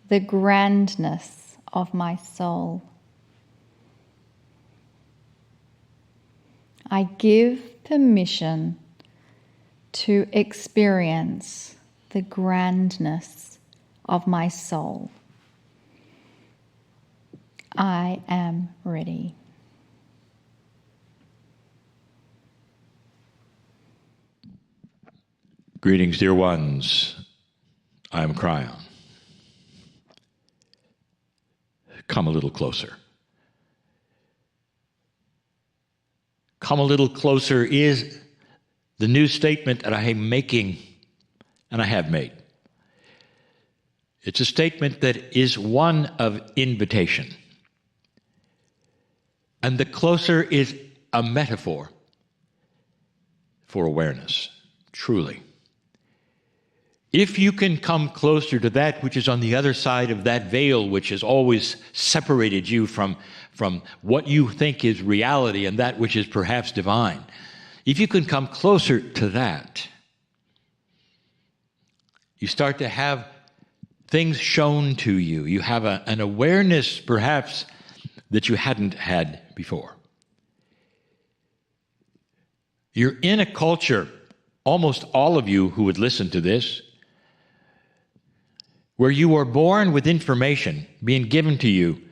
the grandness of my soul. I give permission to experience the grandness of my soul. I am ready. Greetings, dear ones. I am Kryon. Come a little closer. Come a little closer is the new statement that I am making, and I have made. It's a statement that is one of invitation. And the closer is a metaphor for awareness, truly. If you can come closer to that which is on the other side of that veil, which has always separated you from what you think is reality and that which is perhaps divine, if you can come closer to that, you start to have things shown to you. You have an awareness, perhaps, that you hadn't had before. You're in a culture, almost all of you who would listen to this, where you are born with information being given to you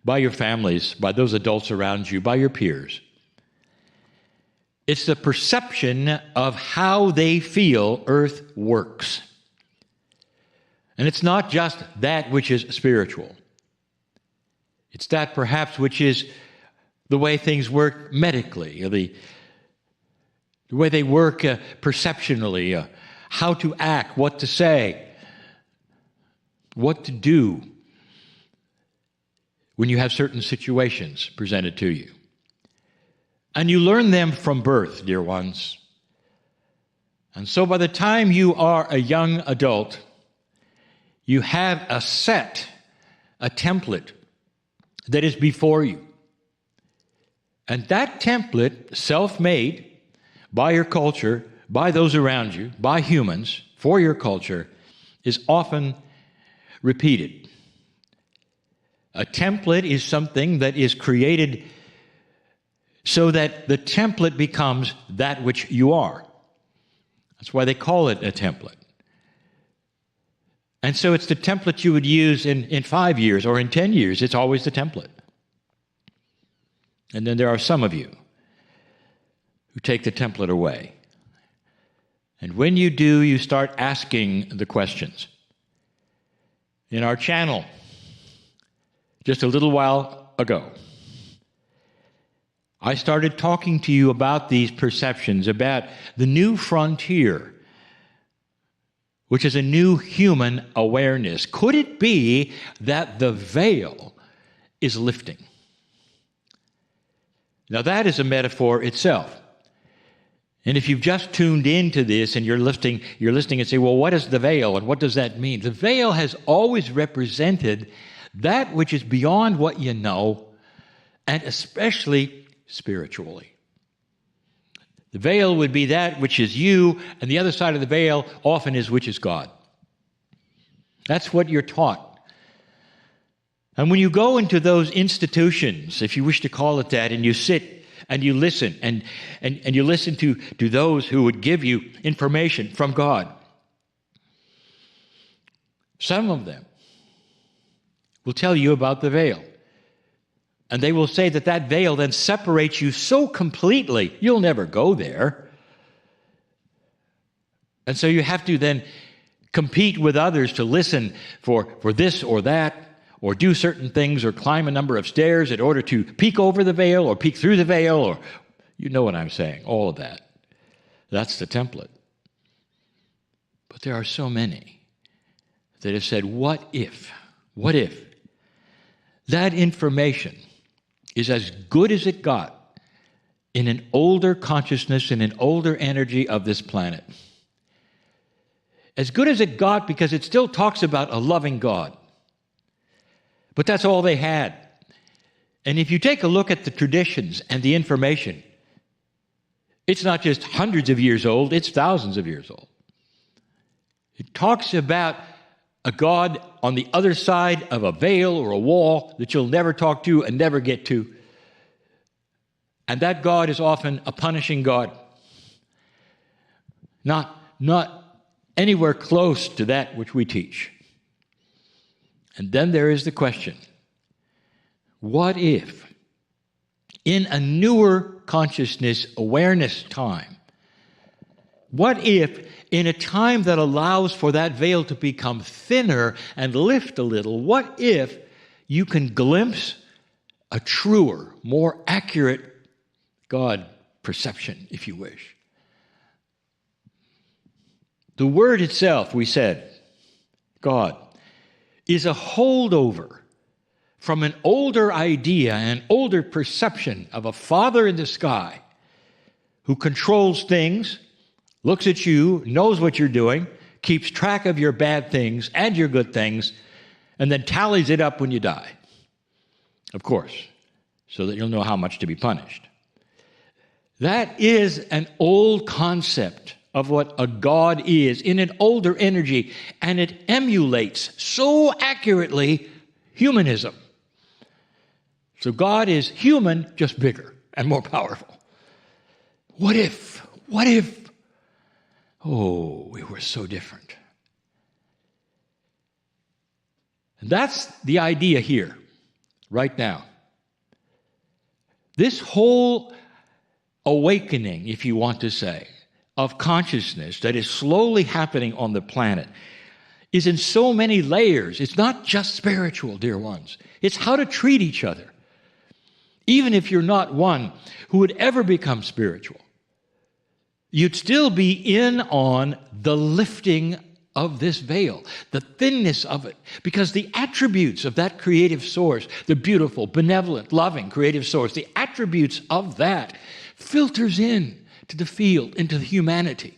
by your families, by those adults around you, by your peers. It's the perception of how they feel Earth works. And it's not just that which is spiritual. It's that perhaps which is the way things work medically, or the way they work perceptionally, how to act, what to say, what to do when you have certain situations presented to you. And you learn them from birth, dear ones. And so by the time you are a young adult, you have a template that is before you. And that template, self-made by your culture, by those around you, by humans, for your culture, is often repeated. A template is something that is created so that the template becomes that which you are. That's why they call it a template. And so it's the template you would use in 5 years or in 10 years. It's always the template. And then there are some of you who take the template away. And when you do, you start asking the questions. In our channel, just a little while ago, I started talking to you about these perceptions, about the new frontier, which is a new human awareness. Could it be that the veil is lifting? Now that is a metaphor itself. And if you've just tuned into this and you're listening and say, well, what is the veil and what does that mean? The veil has always represented that which is beyond what you know, and especially spiritually. The veil would be that which is you, and the other side of the veil often is which is God. That's what you're taught. And when you go into those institutions, if you wish to call it that, and you sit and you listen, and you listen to those who would give you information from God, some of them will tell you about the veil. And they will say that veil then separates you so completely, you'll never go there. And so you have to then compete with others to listen for this or that, or do certain things, or climb a number of stairs in order to peek over the veil, or peek through the veil, or you know what I'm saying, all of that. That's the template. But there are so many that have said, what if that information is as good as it got in an older consciousness, in an older energy of this planet? As good as it got because it still talks about a loving God. But that's all they had. And if you take a look at the traditions and the information, it's not just hundreds of years old, it's thousands of years old. It talks about a God on the other side of a veil or a wall that you'll never talk to and never get to. And that God is often a punishing God. Not anywhere close to that which we teach. And then there is the question, what if in a newer consciousness awareness time, what if in a time that allows for that veil to become thinner and lift a little, what if you can glimpse a truer, more accurate God perception, if you wish? The word itself, we said, God, is a holdover from an older idea, an older perception of a Father in the sky who controls things, looks at you, knows what you're doing, keeps track of your bad things and your good things, and then tallies it up when you die. Of course, so that you'll know how much to be punished. That is an old concept of what a God is in an older energy, and it emulates so accurately humanism. So God is human, just bigger and more powerful. What if, we were so different. And that's the idea here, right now. This whole awakening, if you want to say, of consciousness that is slowly happening on the planet is in so many layers. It's not just spiritual, dear ones. It's how to treat each other. Even if you're not one who would ever become spiritual, you'd still be in on the lifting of this veil, the thinness of it, because the attributes of that creative source, the beautiful, benevolent, loving creative source, the attributes of that filters in to the field, into the humanity.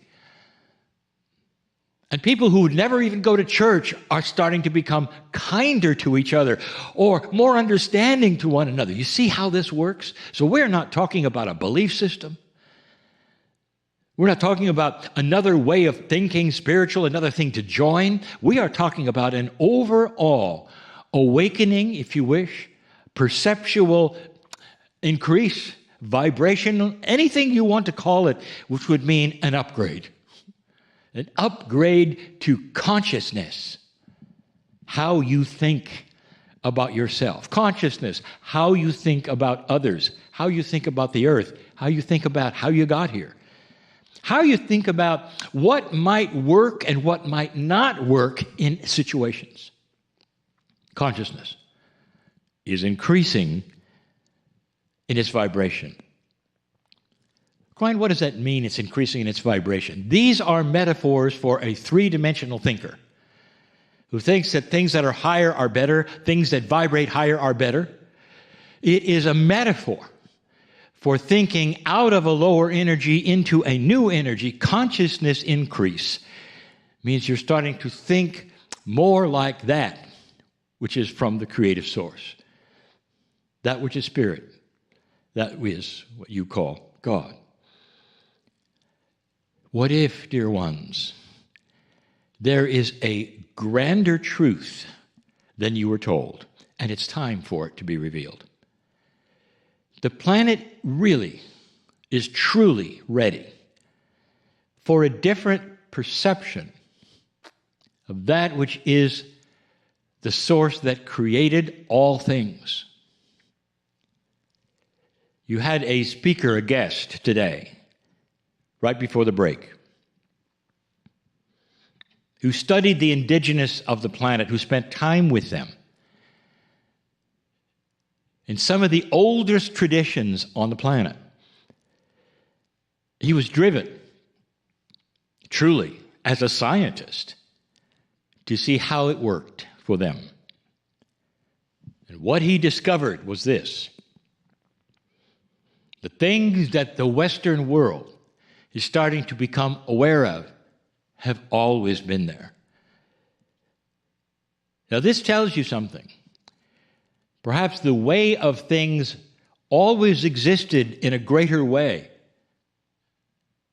And people who would never even go to church are starting to become kinder to each other or more understanding to one another. You see how this works? So we're not talking about a belief system. We're not talking about another way of thinking spiritual, another thing to join. We are talking about an overall awakening, if you wish, perceptual increase, vibrational, anything you want to call it, which would mean an upgrade. An upgrade to consciousness, how you think about yourself. Consciousness, how you think about others, how you think about the earth, how you think about how you got here. How you think about what might work and what might not work in situations. Consciousness is increasing in its vibration. Kryon, what does that mean, it's increasing in its vibration? These are metaphors for a three-dimensional thinker who thinks that things that are higher are better, things that vibrate higher are better. It is a metaphor for thinking out of a lower energy into a new energy. Consciousness increase means you're starting to think more like that, which is from the creative source, that which is spirit, that is what you call God. What if, dear ones, there is a grander truth than you were told, and it's time for it to be revealed? The planet really is truly ready for a different perception of that which is the source that created all things. You had a speaker, a guest today, right before the break, who studied the indigenous of the planet, who spent time with them. In some of the oldest traditions on the planet, he was driven, truly, as a scientist, to see how it worked for them. And what he discovered was this: the things that the Western world is starting to become aware of have always been there. Now, this tells you something. Perhaps the way of things always existed in a greater way.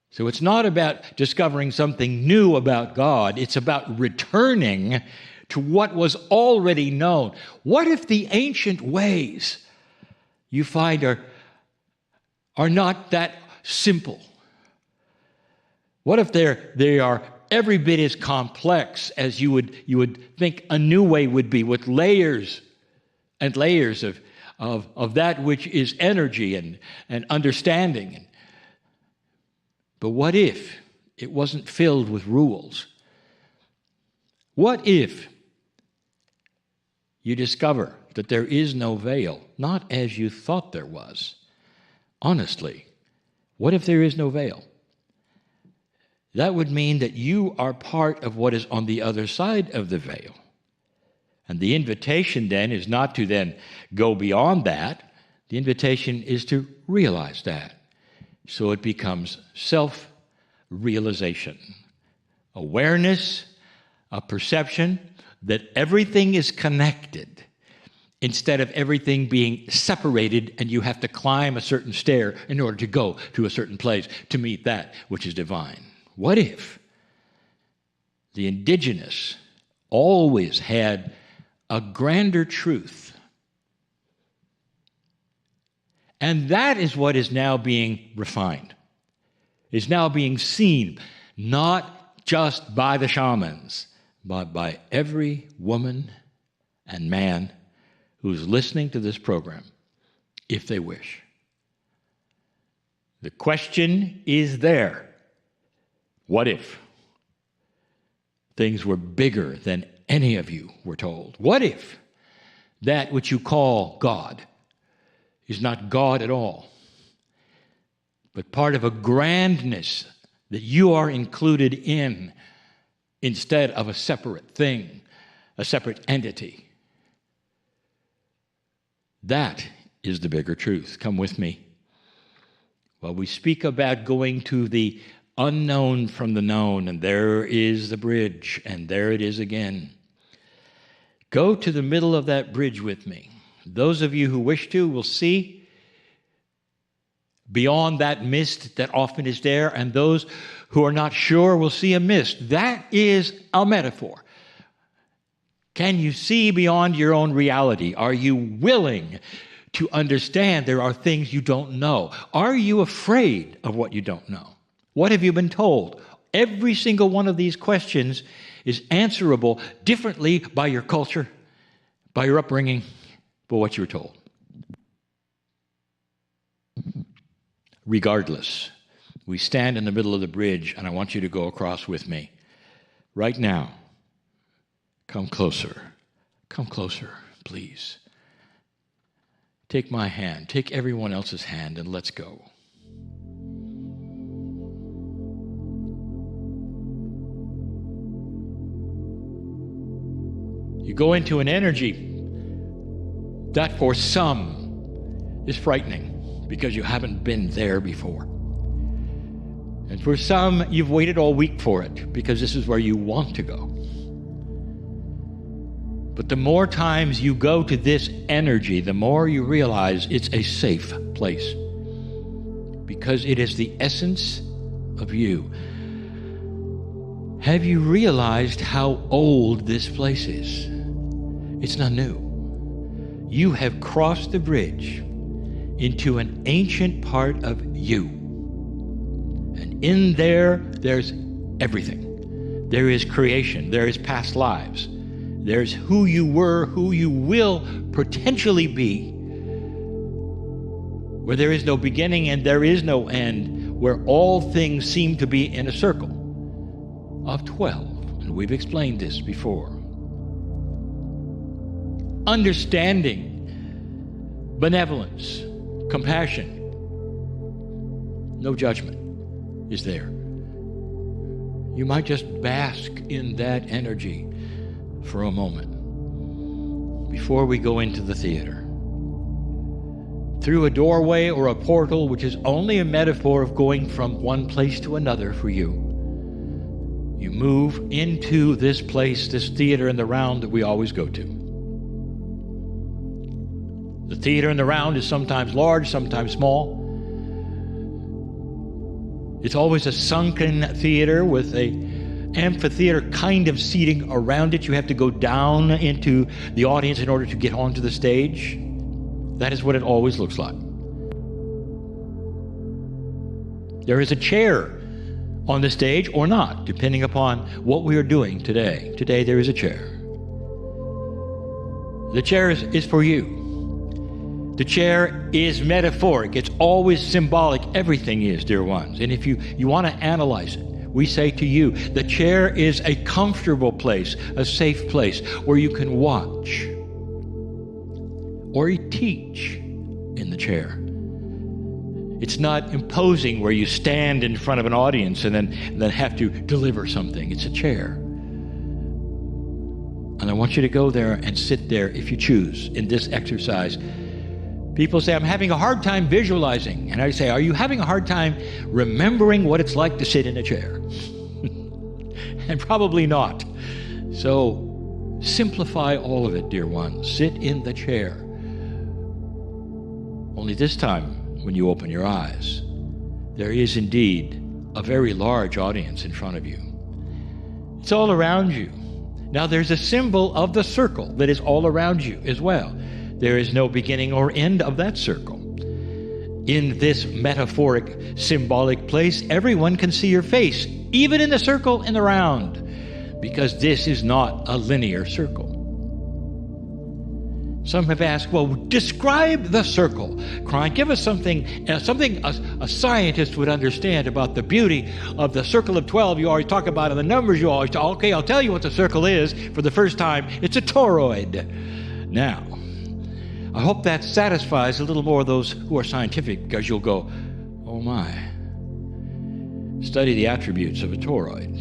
So it's not about discovering something new about God. It's about returning to what was already known. What if the ancient ways you find are not that simple? What if they are every bit as complex as you would think a new way would be, with layers and layers of that which is energy and understanding? But what if it wasn't filled with rules? What if you discover that there is no veil, not as you thought there was? Honestly, what if there is no veil? That would mean that you are part of what is on the other side of the veil. And the invitation then is not to then go beyond that. The invitation is to realize that. So it becomes self-realization. Awareness, a perception that everything is connected, instead of everything being separated and you have to climb a certain stair in order to go to a certain place to meet that which is divine. What if the indigenous always had a grander truth? And that is what is now being refined, is now being seen, not just by the shamans, but by every woman and man who's listening to this program, if they wish. The question is there. What if things were bigger than any of you were told? What if that which you call God is not God at all, but part of a grandness that you are included in instead of a separate thing, a separate entity? That is the bigger truth. Come with me. While we speak about going to the unknown from the known, and there is the bridge, and there it is again. Go to the middle of that bridge with me. Those of you who wish to will see beyond that mist that often is there, and those who are not sure will see a mist. That is a metaphor. Can you see beyond your own reality? Are you willing to understand there are things you don't know? Are you afraid of what you don't know? What have you been told? Every single one of these questions is answerable differently by your culture, by your upbringing, by what you were told. Regardless, we stand in the middle of the bridge, and I want you to go across with me. Right now, come closer. Come closer, please. Take my hand. Take everyone else's hand, and let's go. You go into an energy that for some is frightening because you haven't been there before. And for some, you've waited all week for it because this is where you want to go. But the more times you go to this energy, the more you realize it's a safe place because it is the essence of you. Have you realized how old this place is? It's not new. You have crossed the bridge into an ancient part of you. And in there's everything. There is creation. There is past lives. There's who you were, who you will potentially be. Where there is no beginning and there is no end. Where all things seem to be in a circle of 12. And we've explained this before. Understanding, benevolence, compassion, no judgment is there. You might just bask in that energy for a moment before we go into the theater. Through a doorway or a portal, which is only a metaphor of going from one place to another for you, you move into this place, this theater in the round that we always go to. The theater in the round is sometimes large, sometimes small. It's always a sunken theater with a amphitheater kind of seating around it. You have to go down into the audience in order to get onto the stage. That is what it always looks like. There is a chair on the stage or not, depending upon what we are doing today. Today there is a chair. The chair is for you. The chair is metaphoric. It's always symbolic. Everything is, dear ones. And if you want to analyze it, we say to you, the chair is a comfortable place, a safe place where you can watch or teach in the chair. It's not imposing where you stand in front of an audience and then have to deliver something. It's a chair. And I want you to go there and sit there if you choose in this exercise. People say, I'm having a hard time visualizing. And I say, are you having a hard time remembering what it's like to sit in a chair? And probably not. So simplify all of it, dear ones. Sit in the chair. Only this time, when you open your eyes, there is indeed a very large audience in front of you. It's all around you. Now there's a symbol of the circle that is all around you as well. There is no beginning or end of that circle. In this metaphoric, symbolic place, everyone can see your face, even in the circle in the round, because this is not a linear circle. Some have asked, well, describe the circle. Kryon, give us something a scientist would understand about the beauty of the circle of 12 you always talk about and the numbers you always talk. Okay, I'll tell you what the circle is for the first time. It's a toroid. Now, I hope that satisfies a little more of those who are scientific, because you'll go, oh my. Study the attributes of a toroid.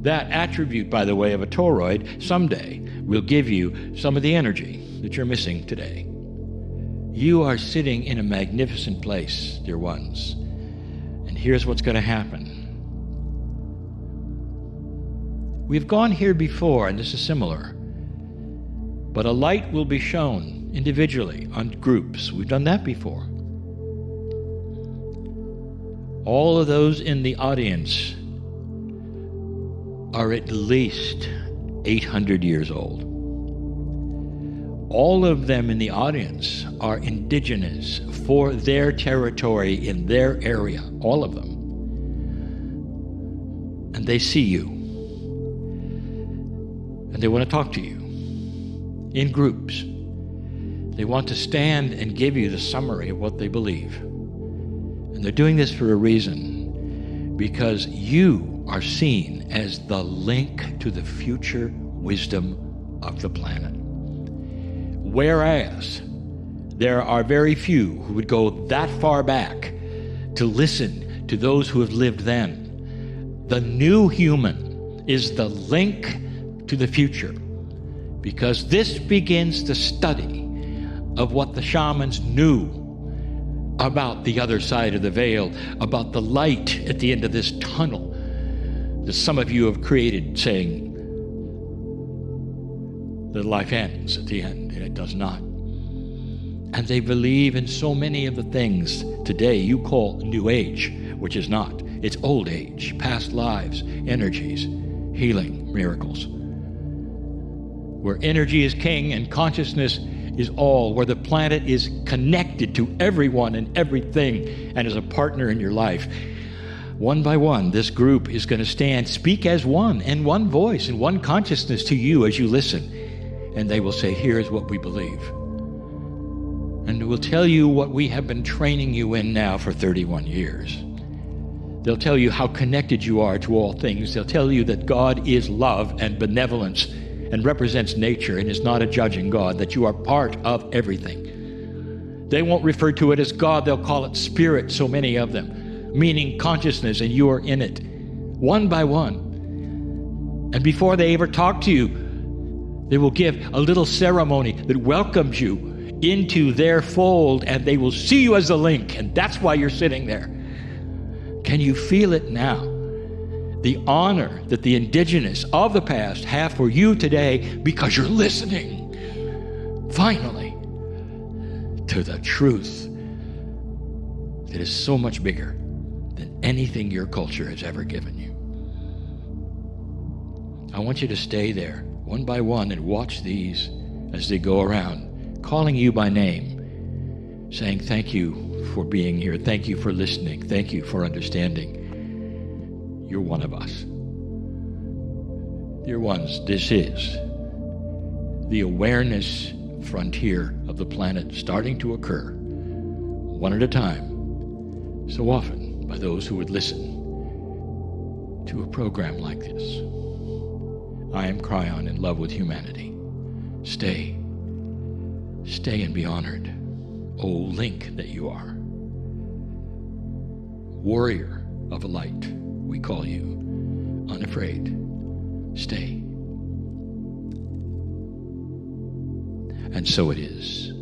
That attribute, by the way, of a toroid someday will give you some of the energy that you're missing today. You are sitting in a magnificent place, dear ones. And here's what's going to happen. We've gone here before, and this is similar. But a light will be shown individually on groups. We've done that before. All of those in the audience are at least 800 years old. All of them in the audience are indigenous for their territory in their area, all of them. And they see you. And they want to talk to you in groups. They want to stand and give you the summary of what they believe. And they're doing this for a reason, because you are seen as the link to the future wisdom of the planet. Whereas there are very few who would go that far back to listen to those who have lived then. The new human is the link to the future, because this begins the study of what the shamans knew about the other side of the veil, about the light at the end of this tunnel that some of you have created, saying that life ends at the end, and it does not. And they believe in so many of the things today you call New Age, which is not. It's old age, past lives, energies, healing, miracles. Where energy is king and consciousness is all, where the planet is connected to everyone and everything and is a partner in your life. One by one, this group is going to stand, speak as one, in one voice, in one consciousness to you as you listen. And they will say, here's what we believe. And we'll tell you what we have been training you in now for 31 years. They'll tell you how connected you are to all things. They'll tell you that God is love and benevolence and represents nature and is not a judging God, that you are part of everything. They won't refer to it as God, they'll call it spirit, so many of them, meaning consciousness, and you are in it, one by one. And before they ever talk to you, they will give a little ceremony that welcomes you into their fold, and they will see you as a link, and that's why you're sitting there. Can you feel it now? The honor that the indigenous of the past have for you today, because you're listening, finally, to the truth that is so much bigger than anything your culture has ever given you. I want you to stay there, one by one, and watch these as they go around, calling you by name, saying thank you for being here, thank you for listening, thank you for understanding. You're one of us. Dear ones, this is the awareness frontier of the planet starting to occur, one at a time, so often by those who would listen to a program like this. I am Kryon, in love with humanity. Stay and be honored, O link that you are. Warrior of a light, we call you, unafraid. Stay. And so it is.